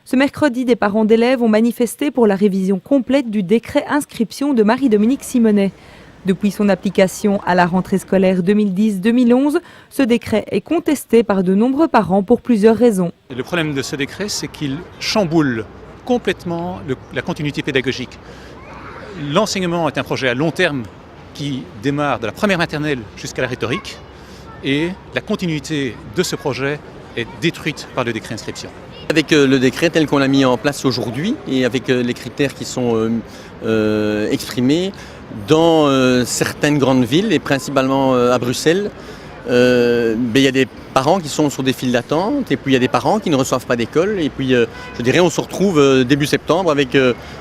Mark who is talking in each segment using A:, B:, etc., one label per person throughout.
A: Ce mercredi, des parents d'élèves ont manifesté pour la révision complète du décret inscription de Marie-Dominique Simonet. Depuis son application à la rentrée scolaire 2010-2011, ce décret est contesté par de nombreux parents pour plusieurs raisons.
B: Le problème de ce décret, c'est qu'il chamboule complètement la continuité pédagogique. L'enseignement est un projet à long terme qui démarre de la première maternelle jusqu'à la rhétorique et la continuité de ce projet est détruite par le décret inscription.
C: Avec le décret tel qu'on l'a mis en place aujourd'hui et avec les critères qui sont exprimés dans certaines grandes villes et principalement à Bruxelles, il y a des parents qui sont sur des files d'attente et puis il y a des parents qui ne reçoivent pas d'école et puis je dirais on se retrouve début septembre avec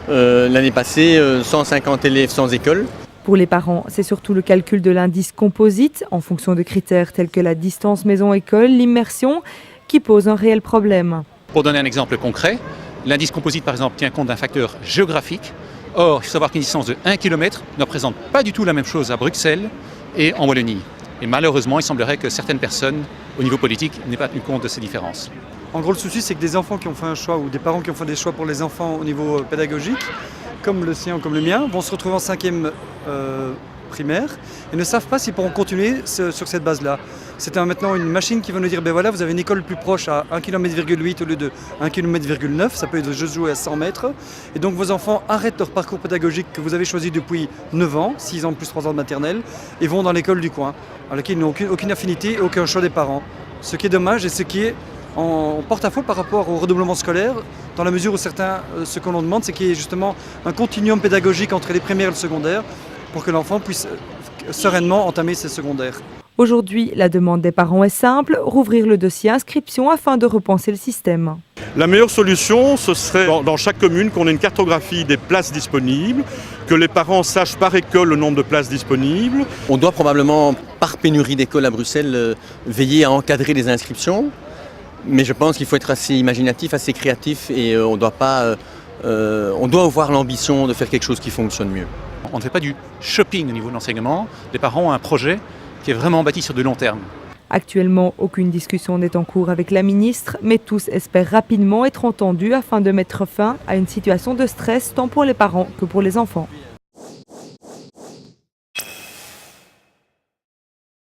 C: l'année passée 150 élèves sans école.
A: Pour les parents, c'est surtout le calcul de l'indice composite en fonction de critères tels que la distance maison-école, l'immersion, qui pose un réel problème.
B: Pour donner un exemple concret, l'indice composite par exemple tient compte d'un facteur géographique. Or, il faut savoir qu'une distance de 1 km ne représente pas du tout la même chose à Bruxelles et en Wallonie. Et malheureusement, il semblerait que certaines personnes, au niveau politique, n'aient pas tenu compte de ces différences.
D: En gros, le souci, c'est que des enfants qui ont fait un choix ou des parents qui ont fait des choix pour les enfants au niveau pédagogique, comme le sien ou comme le mien, vont se retrouver en 5e primaire et ne savent pas s'ils pourront continuer sur cette base-là. C'est maintenant une machine qui va nous dire, ben voilà, vous avez une école plus proche à 1,8 km au lieu de 1,9 km, ça peut être juste jouer à 100 mètres. Et donc vos enfants arrêtent leur parcours pédagogique que vous avez choisi depuis 9 ans, 6 ans plus 3 ans de maternelle, et vont dans l'école du coin, à laquelle ils n'ont aucune affinité et aucun choix des parents. Ce qui est dommage et ce qui est en porte-à-faux par rapport au redoublement scolaire, dans la mesure où ce qu'on leur demande, c'est qu'il y ait justement un continuum pédagogique entre les primaires et le secondaire, pour que l'enfant puisse sereinement entamer ses secondaires.
A: Aujourd'hui, la demande des parents est simple, rouvrir le dossier inscription afin de repenser le système.
E: La meilleure solution, ce serait dans chaque commune qu'on ait une cartographie des places disponibles, que les parents sachent par école le nombre de places disponibles.
C: On doit probablement, par pénurie d'écoles à Bruxelles, veiller à encadrer les inscriptions, mais je pense qu'il faut être assez imaginatif, assez créatif et on doit avoir l'ambition de faire quelque chose qui fonctionne mieux.
B: On ne fait pas du shopping au niveau de l'enseignement, les parents ont un projet qui est vraiment bâti sur du long terme.
A: Actuellement, aucune discussion n'est en cours avec la ministre, mais tous espèrent rapidement être entendus afin de mettre fin à une situation de stress tant pour les parents que pour les enfants.